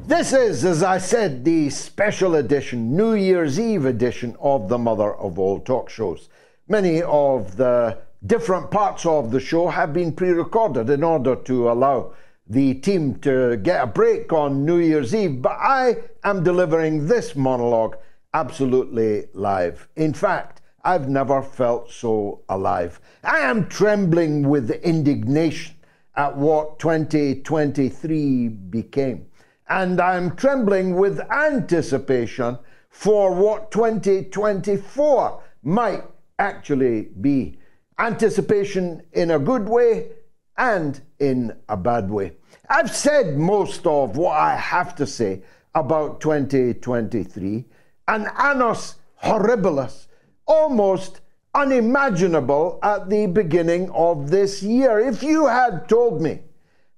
This is, as I said, the special edition, New Year's Eve edition of the mother of all talk shows. Many of the different parts of the show have been pre-recorded in order to allow the team to get a break on New Year's Eve, but I am delivering this monologue absolutely live. In fact, I've never felt so alive. I am trembling with indignation at what 2023 became. And I'm trembling with anticipation for what 2024 might actually be. Anticipation in a good way and in a bad way. I've said most of what I have to say about 2023, an Annus Horribilis, almost unimaginable at the beginning of this year. If you had told me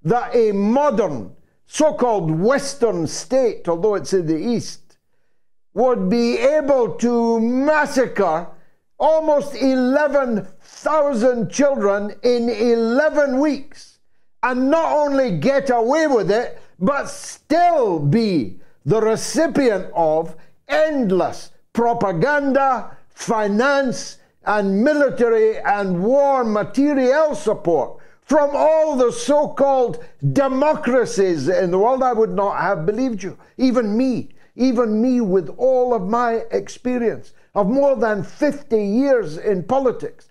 that a modern so-called Western state, although it's in the East, would be able to massacre almost 11,000 children in 11 weeks and not only get away with it, but still be the recipient of endless propaganda, finance, and military and war materiel support from all the so-called democracies in the world, I would not have believed you. Even me with all of my experience of more than 50 years in politics,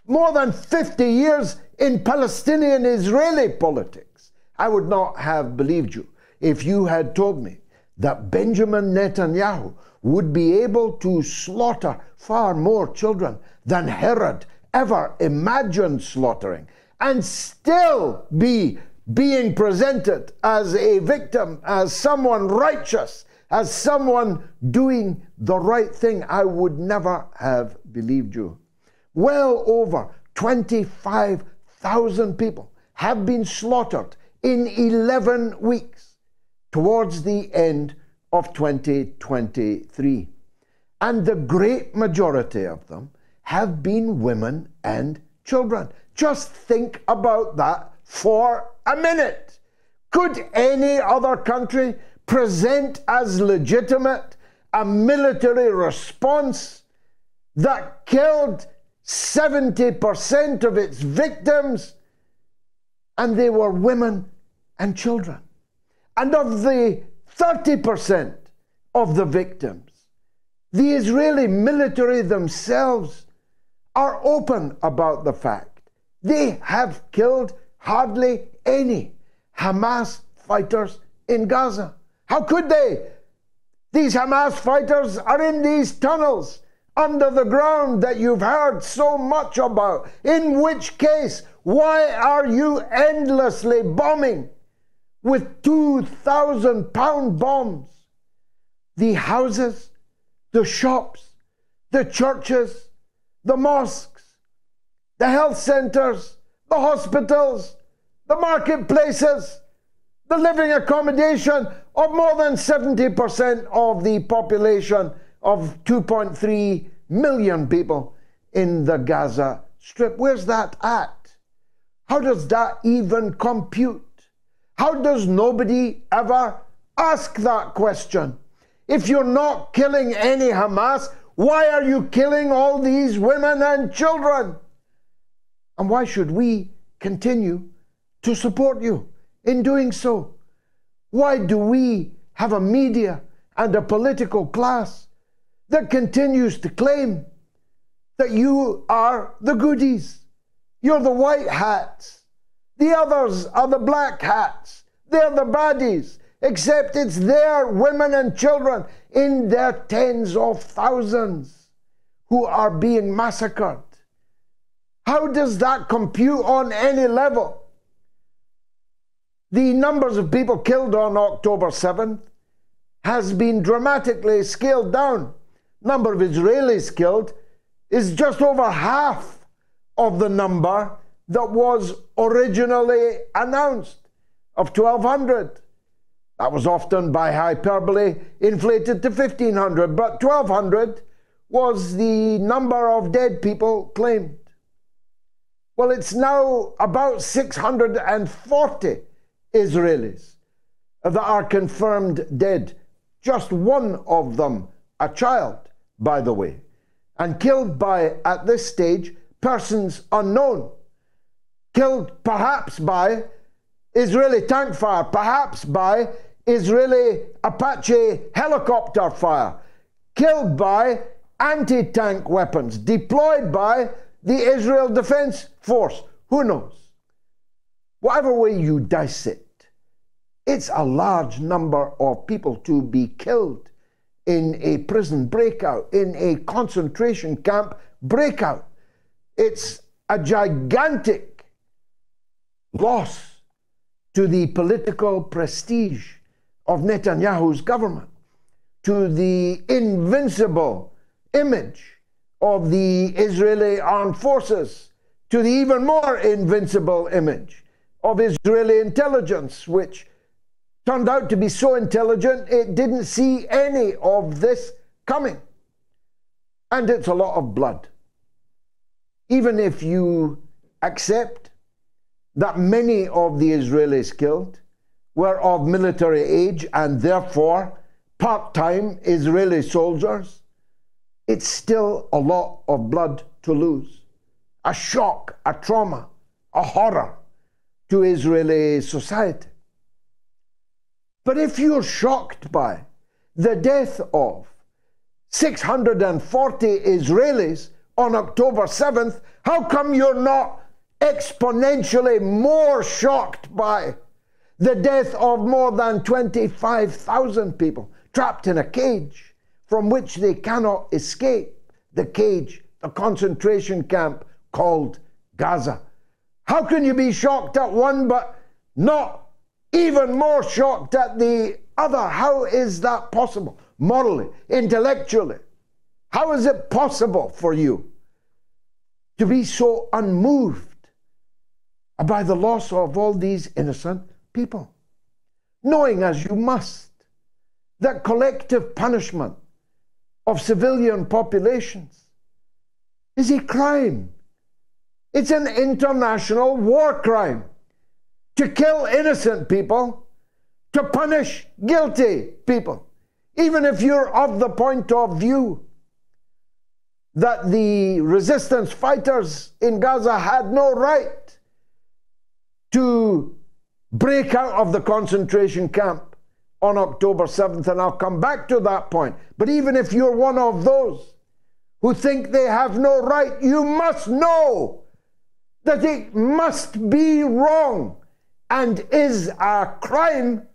more than 50 years in Palestinian-Israeli politics, I would not have believed you if you had told me that Benjamin Netanyahu would be able to slaughter far more children than Herod ever imagined slaughtering, and still be being presented as a victim, as someone righteous, as someone doing the right thing. I would never have believed you. Well over 25,000 people have been slaughtered in 11 weeks towards the end of 2023. And the great majority of them have been women and children. Just think about that for a minute. Could any other country present as legitimate a military response that killed 70% of its victims, and they were women and children? And of the 30% of the victims, the Israeli military themselves are open about the fact they have killed hardly any Hamas fighters in Gaza. How could they? These Hamas fighters are in these tunnels under the ground that you've heard so much about. In which case, why are you endlessly bombing with 2,000-pound bombs the houses, the shops, the churches, the mosques, the health centers, the hospitals, the marketplaces, the living accommodation of more than 70% of the population of 2.3 million people in the Gaza Strip? Where's that at? How does that even compute? How does nobody ever ask that question? If you're not killing any Hamas, why are you killing all these women and children? And why should we continue to support you in doing so? Why do we have a media and a political class that continues to claim that you are the goodies? You're the white hats. The others are the black hats. They're the baddies. Except it's their women and children in their tens of thousands who are being massacred. How does that compute on any level? The numbers of people killed on October 7th has been dramatically scaled down. Number of Israelis killed is just over half of the number that was originally announced of 1,200. That was often by hyperbole inflated to 1,500, but 1,200 was the number of dead people claimed. Well, it's now about 640 Israelis that are confirmed dead. Just one of them, a child, by the way, and killed by, at this stage, persons unknown. Killed perhaps by Israeli tank fire, perhaps by Israeli Apache helicopter fire, killed by anti-tank weapons deployed by the Israel Defense Force. Who knows? Whatever way you dice it, it's a large number of people to be killed in a prison breakout, in a concentration camp breakout. It's a gigantic loss to the political prestige of Netanyahu's government, to the invincible image of the Israeli armed forces, to the even more invincible image of Israeli intelligence, which turned out to be so intelligent it didn't see any of this coming. And it's a lot of blood. Even if you accept that many of the Israelis killed were of military age and therefore part-time Israeli soldiers, it's still a lot of blood to lose. A shock, a trauma, a horror to Israeli society. But if you're shocked by the death of 640 Israelis on October 7th, how come you're not exponentially more shocked by the death of more than 25,000 people trapped in a cage from which they cannot escape? The cage, the concentration camp called Gaza. How can you be shocked at one but not even more shocked at the other? How is that possible? Morally, intellectually, how is it possible for you to be so unmoved by the loss of all these innocent people, knowing, as you must, that collective punishment of civilian populations is a crime? It's an international war crime to kill innocent people, to punish guilty people, even if you're of the point of view that the resistance fighters in Gaza had no right to break out of the concentration camp on October 7th, and I'll come back to that point. But even if you're one of those who think they have no right, you must know that it must be wrong and is a crime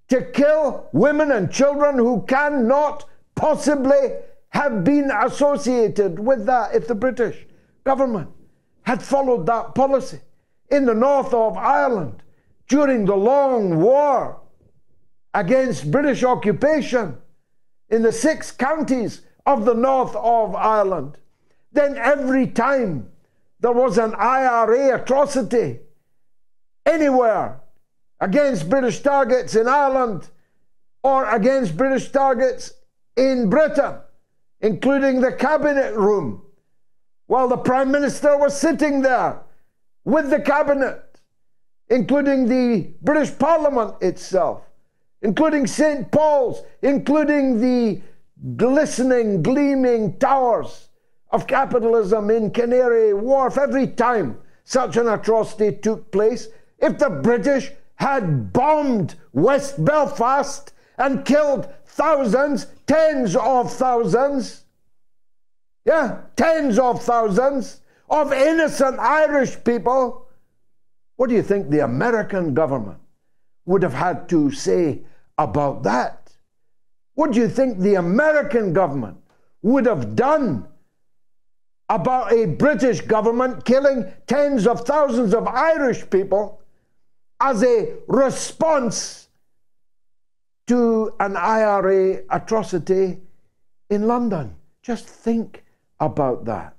to kill women and children who cannot possibly have been associated with that. If the British government had followed that policy in the north of Ireland during the long war against British occupation in the 6 counties of the north of Ireland, then every time there was an IRA atrocity anywhere against British targets in Ireland or against British targets in Britain, including the cabinet room, while the Prime Minister was sitting there with the cabinet, including the British Parliament itself, including St. Paul's, including the glistening, gleaming towers of capitalism in Canary Wharf. Every time such an atrocity took place, if the British had bombed West Belfast and killed thousands, tens of thousands, tens of thousands of innocent Irish people, what do you think the American government would have had to say about that? What do you think the American government would have done about a British government killing tens of thousands of Irish people as a response to an IRA atrocity in London? Just think about that.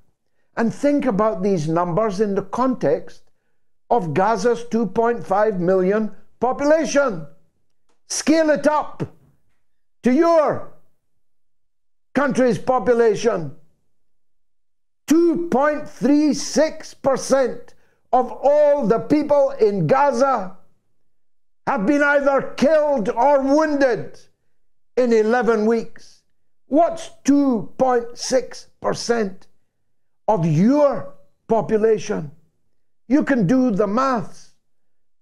And think about these numbers in the context of Gaza's 2.5 million population. Scale it up to your country's population. 2.36% of all the people in Gaza have been either killed or wounded in 11 weeks. What's 2.6% of your population? You can do the maths.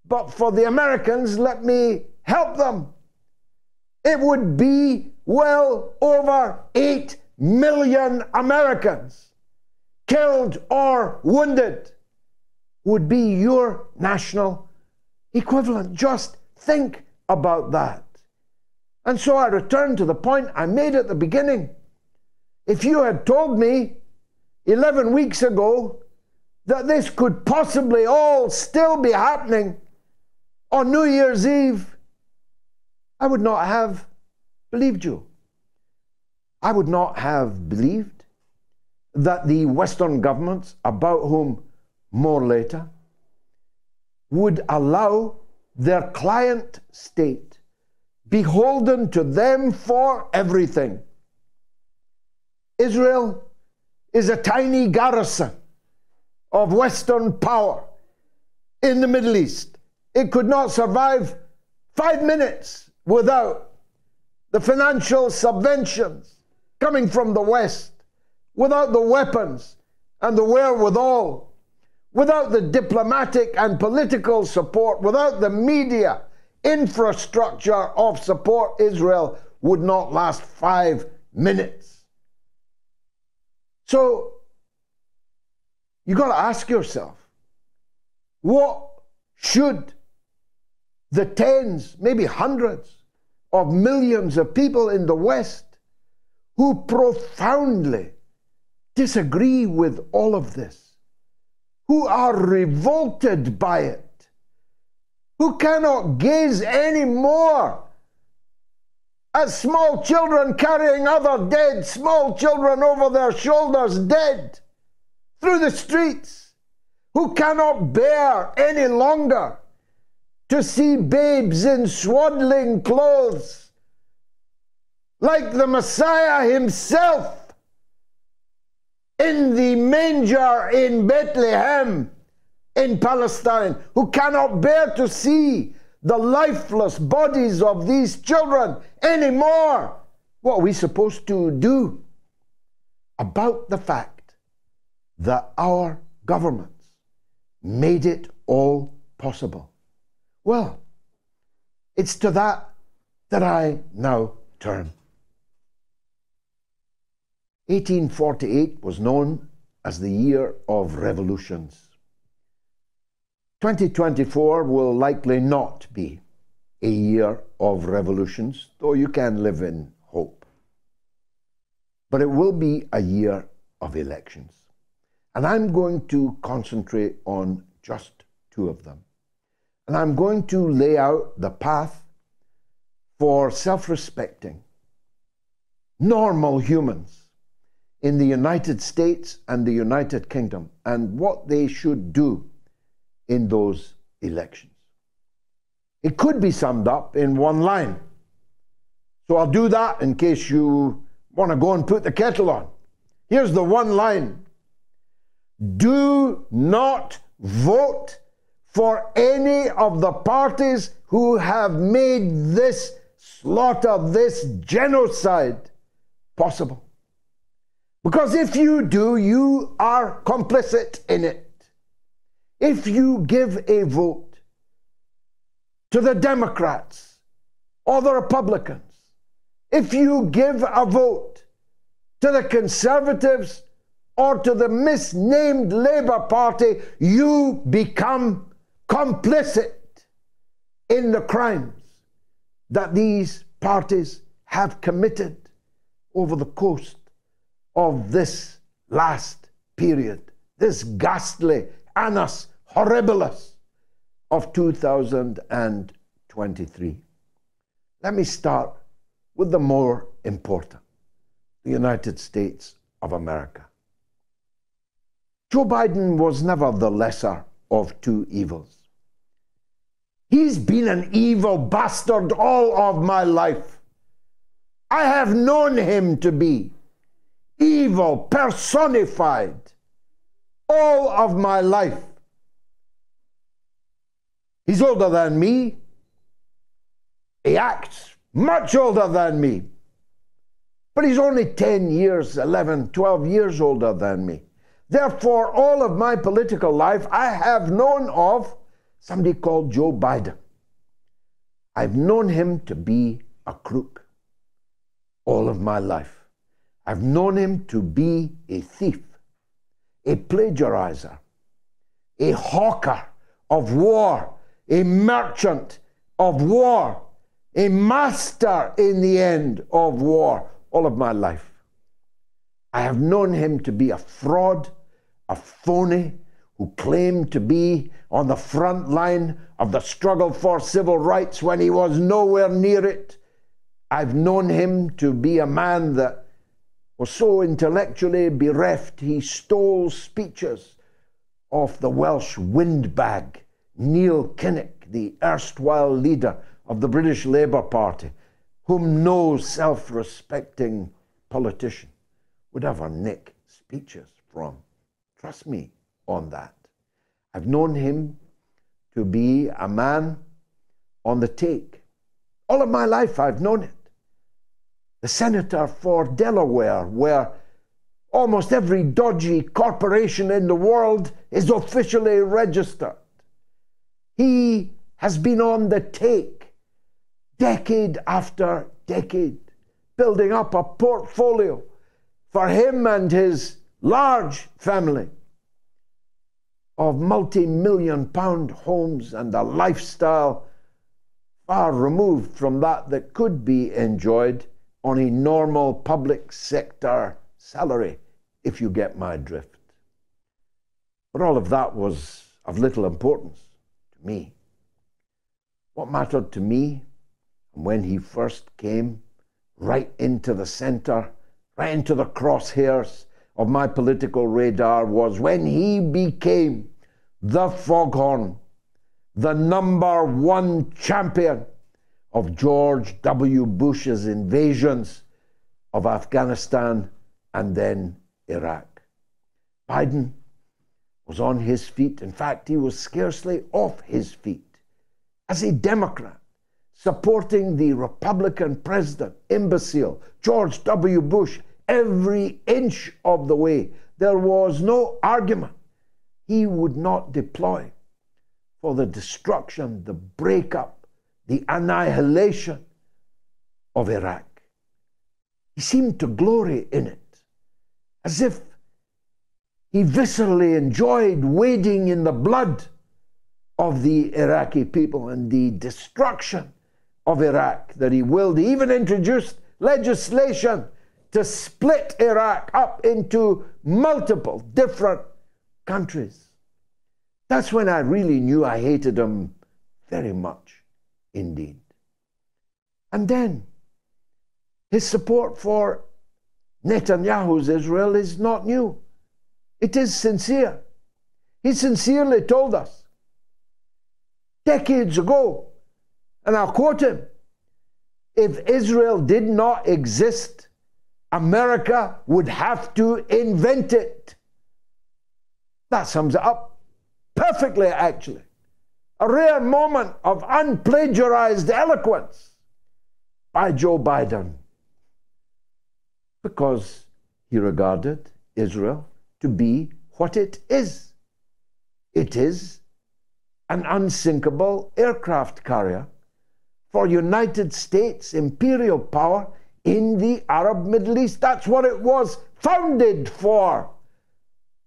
But for the Americans, let me help them. It would be well over 8 million Americans killed or wounded would be your national equivalent. Just think about that. And so I return to the point I made at the beginning. If you had told me 11 weeks ago that this could possibly all still be happening on New Year's Eve, I would not have believed you. I would not have believed that the Western governments, about whom more later, would allow their client state beholden to them for everything. Israel is a tiny garrison of Western power in the Middle East. It could not survive 5 minutes without the financial subventions coming from the West, without the weapons and the wherewithal, without the diplomatic and political support, without the media infrastructure of support. Israel would not last 5 minutes. So you got to ask yourself, what should the tens, maybe hundreds of millions of people in the West who profoundly disagree with all of this, who are revolted by it, who cannot gaze anymore at small children carrying other dead, small children over their shoulders dead through the streets, who cannot bear any longer to see babes in swaddling clothes like the Messiah himself in the manger in Bethlehem in Palestine, who cannot bear to see the lifeless bodies of these children anymore. What are we supposed to do about the fact that our governments made it all possible? Well, it's to that I now turn. 1848 was known as the year of revolutions. 2024 will likely not be a year of revolutions, though you can live in hope. But it will be a year of elections. And I'm going to concentrate on just 2 of them. And I'm going to lay out the path for self-respecting, normal humans in the United States and the United Kingdom, and what they should do in those elections. It could be summed up in one line. So I'll do that in case you want to go and put the kettle on. Here's the one line. Do not vote for any of the parties who have made this slaughter, this genocide possible. Because if you do, you are complicit in it. If you give a vote to the Democrats or the Republicans, if you give a vote to the Conservatives or to the misnamed Labour Party, you become complicit in the crimes that these parties have committed over the course of this last period, this ghastly Annus Horribilis of 2023. Let me start with the more important, the United States of America. Joe Biden was never the lesser of 2 evils. He's been an evil bastard all of my life. I have known him to be evil personified all of my life. He's older than me. He acts much older than me. But he's only 10 years, 11, 12 years older than me. Therefore, all of my political life, I have known of somebody called Joe Biden. I've known him to be a crook all of my life. I've known him to be a thief, a plagiarizer, a hawker of war, a merchant of war, a master in the end of war all of my life. I have known him to be a fraud, a phony, who claimed to be on the front line of the struggle for civil rights when he was nowhere near it. I've known him to be a man that was so intellectually bereft, he stole speeches of the Welsh windbag, Neil Kinnock, the erstwhile leader of the British Labour Party, whom no self-respecting politician would ever nick speeches from. Trust me on that. I've known him to be a man on the take. All of my life I've known it. The senator for Delaware, where almost every dodgy corporation in the world is officially registered. He has been on the take decade after decade, building up a portfolio for him and his large family of multi-million-pound homes and a lifestyle far removed from that could be enjoyed on a normal public sector salary, if you get my drift. But all of that was of little importance to me. What mattered to me, when he first came right into the center, right into the crosshairs of my political radar, was when he became the foghorn, the #1 champion of George W. Bush's invasions of Afghanistan and then Iraq. Biden was on his feet. In fact, he was scarcely off his feet. As a Democrat, supporting the Republican president, imbecile, George W. Bush, every inch of the way. There was no argument he would not deploy for the destruction, the breakup, the annihilation of Iraq. He seemed to glory in it, as if he viscerally enjoyed wading in the blood of the Iraqi people and the destruction of Iraq that he willed. He even introduced legislation to split Iraq up into multiple different countries. That's when I really knew I hated him very much indeed. And then his support for Netanyahu's Israel is not new. It is sincere. He sincerely told us decades ago, and I'll quote him, "If Israel did not exist, America would have to invent it." That sums it up perfectly, actually. A rare moment of unplagiarized eloquence by Joe Biden, because he regarded Israel to be what it is. It is an unsinkable aircraft carrier for United States imperial power in the Arab Middle East. That's what it was founded for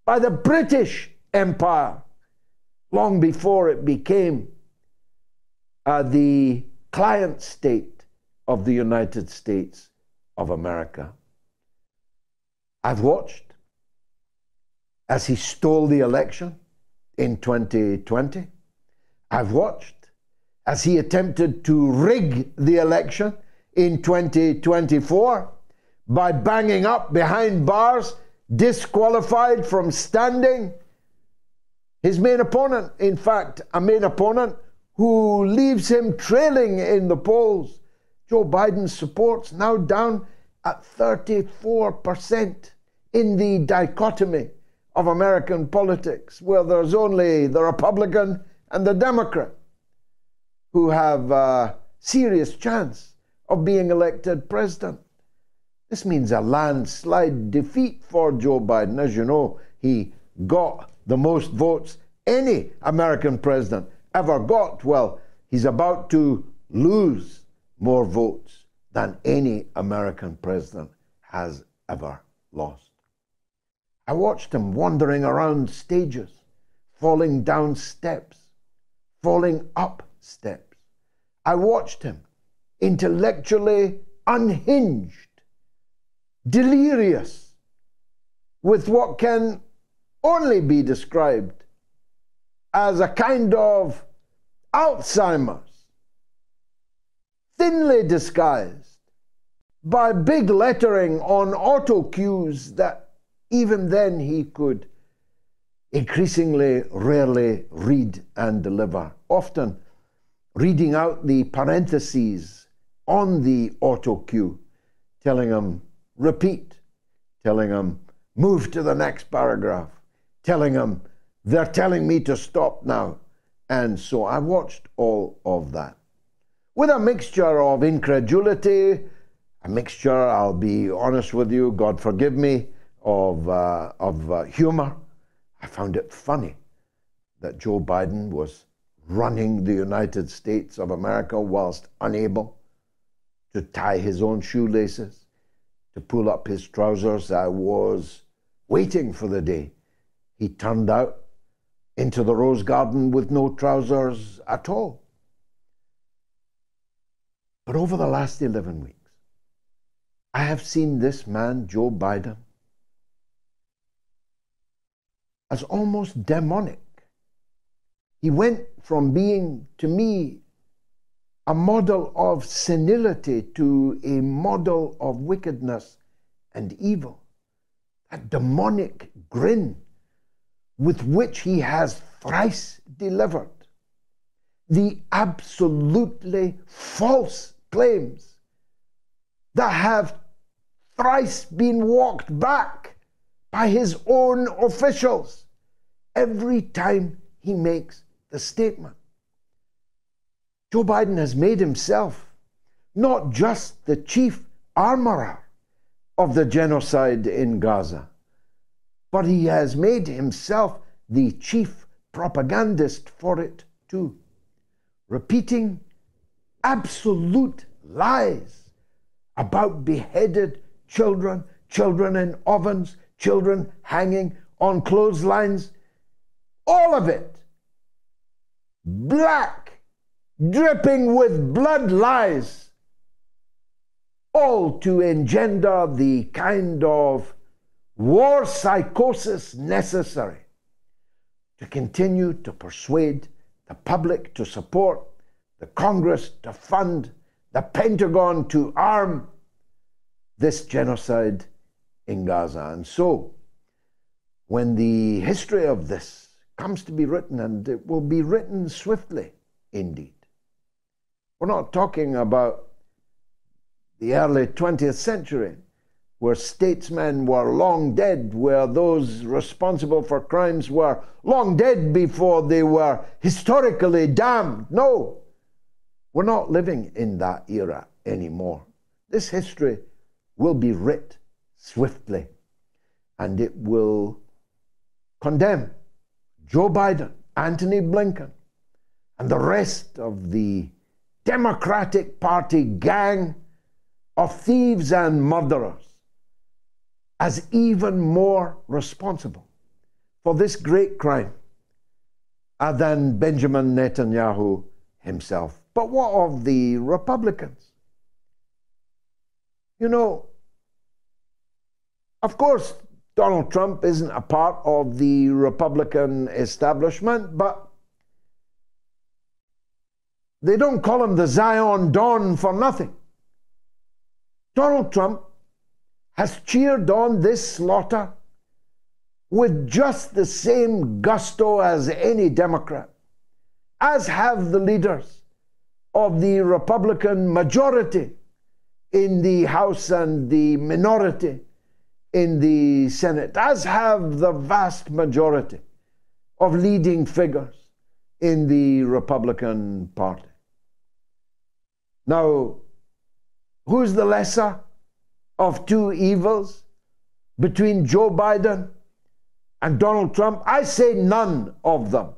by the British Empire long before it became the client state of the United States of America. I've watched as he stole the election in 2020. I've watched as he attempted to rig the election in 2024 by banging up behind bars, disqualified from standing his main opponent. In fact, a main opponent who leaves him trailing in the polls. Joe Biden's support's now down at 34% in the dichotomy of American politics, where there's only the Republican and the Democrat who have serious chance of being elected president. This means a landslide defeat for Joe Biden. As you know, he got the most votes any American president ever got. Well, he's about to lose more votes than any American president has ever lost. I watched him wandering around stages, falling down steps, falling up steps. I watched him intellectually unhinged, delirious, with what can only be described as a kind of Alzheimer's, thinly disguised by big lettering on auto cues that even then he could increasingly rarely read and deliver, often reading out the parentheses on the auto cue, telling him repeat, telling him move to the next paragraph, telling him they're telling me to stop now. And so I watched all of that with a mixture of incredulity, a mixture, I'll be honest with you, God forgive me, of humor. I found it funny that Joe Biden was running the United States of America whilst unable to tie his own shoelaces, to pull up his trousers. I was waiting for the day he turned out into the Rose Garden with no trousers at all. But over the last 11 weeks, I have seen this man, Joe Biden, as almost demonic. He went from being, to me, a model of senility to a model of wickedness and evil. That demonic grin with which he has thrice delivered the absolutely false claims that have thrice been walked back by his own officials every time he makes the statement. Joe Biden has made himself not just the chief armorer of the genocide in Gaza, but he has made himself the chief propagandist for it too, repeating absolute lies about beheaded children, children in ovens, children hanging on clotheslines, all of it black, dripping with blood lies, all to engender the kind of war psychosis necessary to continue to persuade the public to support, the Congress to fund, the Pentagon to arm this genocide in Gaza. And so, when the history of this comes to be written, and it will be written swiftly indeed, we're not talking about the early 20th century, where statesmen were long dead, where those responsible for crimes were long dead before they were historically damned. No, we're not living in that era anymore. This history will be writ swiftly, and it will condemn Joe Biden, Antony Blinken, and the rest of the Democratic Party gang of thieves and murderers as even more responsible for this great crime than Benjamin Netanyahu himself. But what of the Republicans? You know, of course, Donald Trump isn't a part of the Republican establishment, but they don't call him the Zion Don for nothing. Donald Trump has cheered on this slaughter with just the same gusto as any Democrat, as have the leaders of the Republican majority in the House and the minority in the Senate, as have the vast majority of leading figures in the Republican Party. Now, who's the lesser of two evils between Joe Biden and Donald Trump? I say none of them.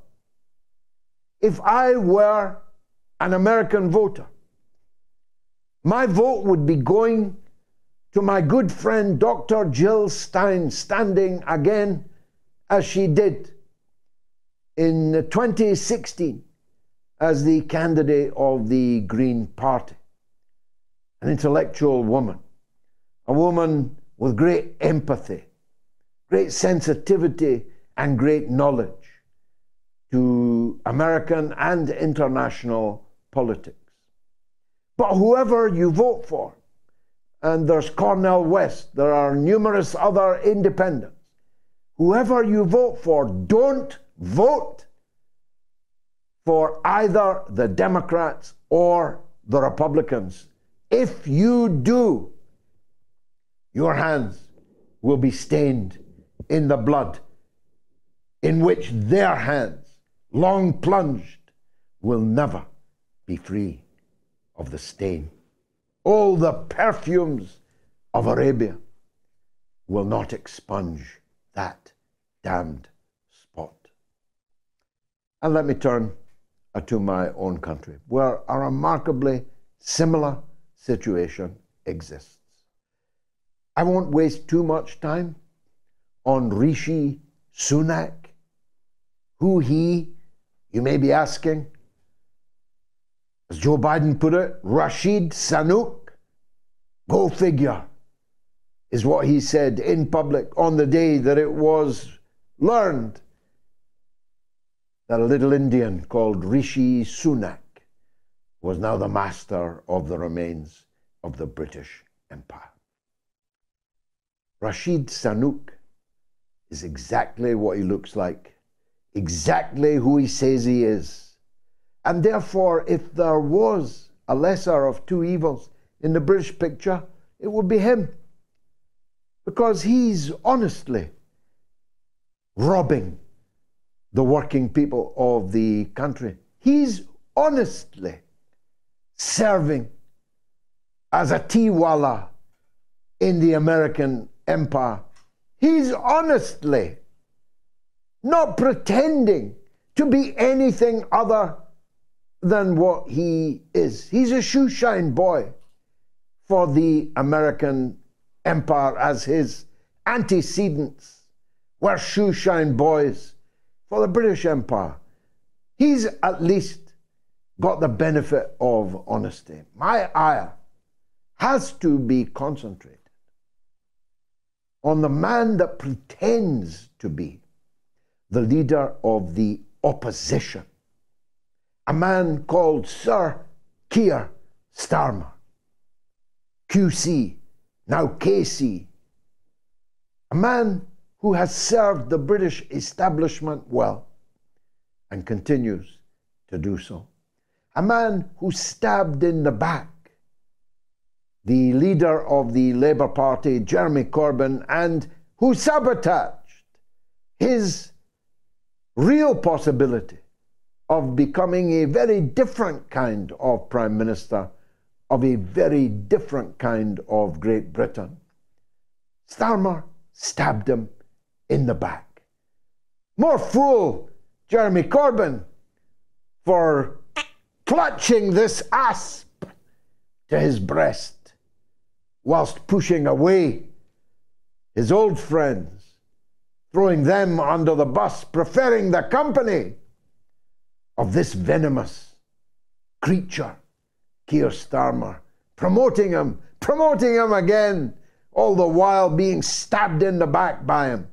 If I were an American voter, my vote would be going to my good friend Dr. Jill Stein, standing again as she did in 2016 as the candidate of the Green Party. An intellectual woman, a woman with great empathy, great sensitivity, and great knowledge to American and international politics. But whoever you vote for, and there's Cornel West, there are numerous other independents, whoever you vote for, don't vote for either the Democrats or the Republicans. If you do, your hands will be stained in the blood in which their hands, long plunged, will never be free of the stain. All the perfumes of Arabia will not expunge that damned spot. And let me turn to my own country, where a remarkably similar situation exists. I won't waste too much time on Rishi Sunak. Who he, you may be asking? As Joe Biden put it, Rashid Sanook. Go figure, is what he said in public on the day that it was learned that a little Indian called Rishi Sunak was now the master of the remains of the British Empire. Rashid Sanook is exactly what he looks like, exactly who he says he is. And therefore, if there was a lesser of two evils in the British picture, it would be him. Because he's honestly robbing the working people of the country. He's honestly serving as a teawala in the American empire. He's honestly not pretending to be anything other than what he is. He's a shoeshine boy for the American empire, as his antecedents were shoeshine boys for the British Empire. He's at least got the benefit of honesty. My ire has to be concentrated on the man that pretends to be the leader of the opposition, a man called Sir Keir Starmer, QC, now KC, a man who has served the British establishment well and continues to do so, a man who stabbed in the back the leader of the Labour Party, Jeremy Corbyn, and who sabotaged his real possibility of becoming a very different kind of Prime Minister of a very different kind of Great Britain. Starmer stabbed him in the back. More fool Jeremy Corbyn for clutching this asp to his breast whilst pushing away his old friends, throwing them under the bus, preferring the company of this venomous creature, Keir Starmer, promoting him again, all the while being stabbed in the back by him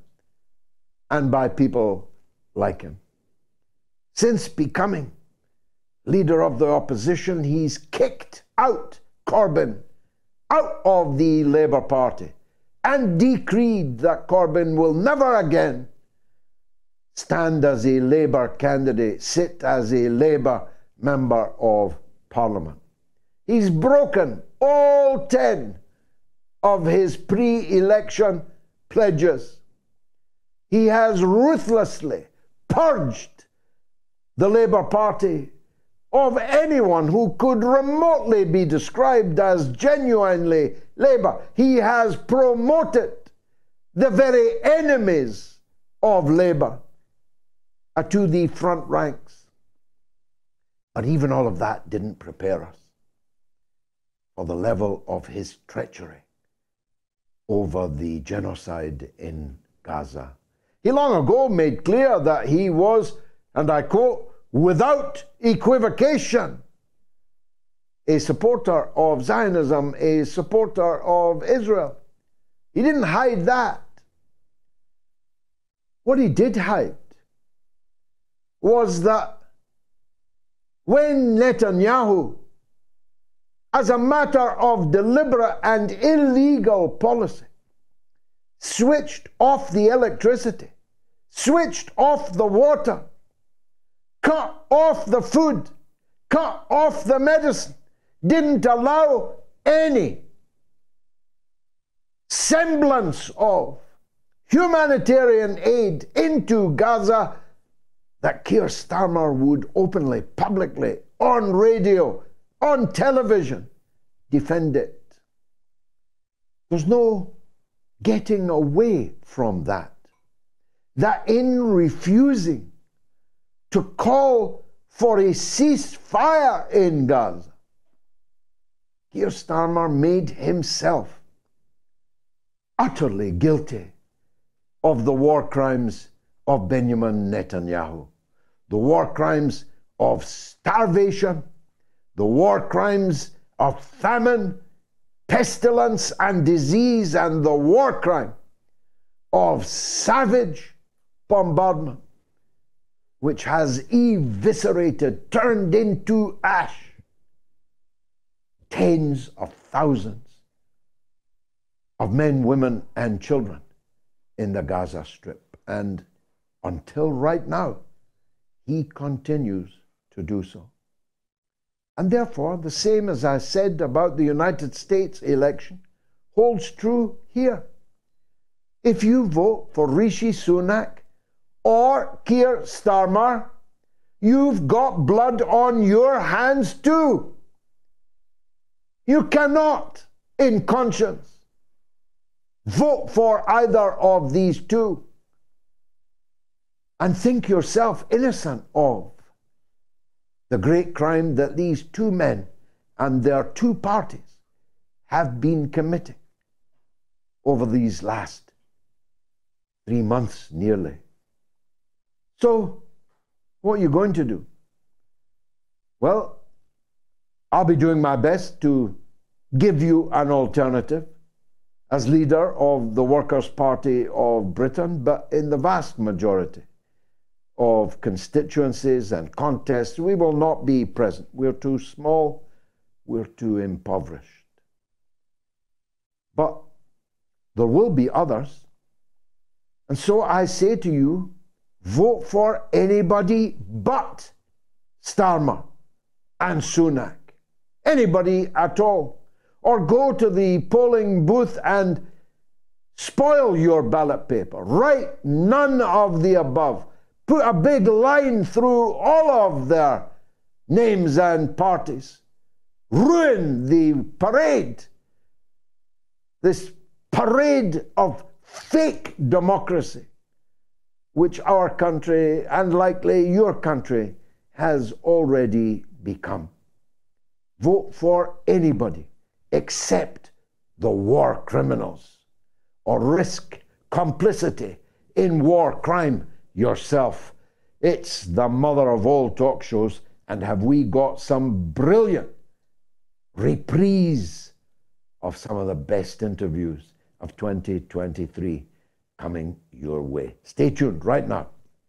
and by people like him. Since becoming leader of the opposition, he's kicked out Corbyn out of the Labour Party and decreed that Corbyn will never again stand as a Labour candidate, sit as a Labour member of Parliament. He's broken all 10 of his pre-election pledges. He has ruthlessly purged the Labour Party of anyone who could remotely be described as genuinely labor. He has promoted the very enemies of labor to the front ranks. But even all of that didn't prepare us for the level of his treachery over the genocide in Gaza. He long ago made clear that he was, and I quote, without equivocation, a supporter of Zionism, a supporter of Israel. He didn't hide that. What he did hide was that when Netanyahu, as a matter of deliberate and illegal policy, switched off the electricity, switched off the water, cut off the food, cut off the medicine, didn't allow any semblance of humanitarian aid into Gaza, that Keir Starmer would openly, publicly, on radio, on television, defend it. There's no getting away from that. That in refusing to call for a ceasefire in Gaza, Keir Starmer made himself utterly guilty of the war crimes of Benjamin Netanyahu, the war crimes of starvation, the war crimes of famine, pestilence and disease, and the war crime of savage bombardment, which has eviscerated, turned into ash, tens of thousands of men, women, and children in the Gaza Strip. And until right now, he continues to do so. And therefore, the same as I said about the United States election holds true here. If you vote for Rishi Sunak or Keir Starmer, you've got blood on your hands too. You cannot, in conscience, vote for either of these two and think yourself innocent of the great crime that these two men and their two parties have been committing over these last 3 months nearly. So, what are you going to do? Well, I'll be doing my best to give you an alternative as leader of the Workers' Party of Britain, but in the vast majority of constituencies and contests, we will not be present. We're too small, we're too impoverished. But there will be others. And so I say to you, vote for anybody but Starmer and Sunak. Anybody at all. Or go to the polling booth and spoil your ballot paper. Write none of the above. Put a big line through all of their names and parties. Ruin the parade. This parade of fake democracy, which our country, and likely your country, has already become. Vote for anybody except the war criminals, or risk complicity in war crime yourself. It's the mother of all talk shows, and have we got some brilliant reprise of some of the best interviews of 2023 coming your way. Stay tuned right now.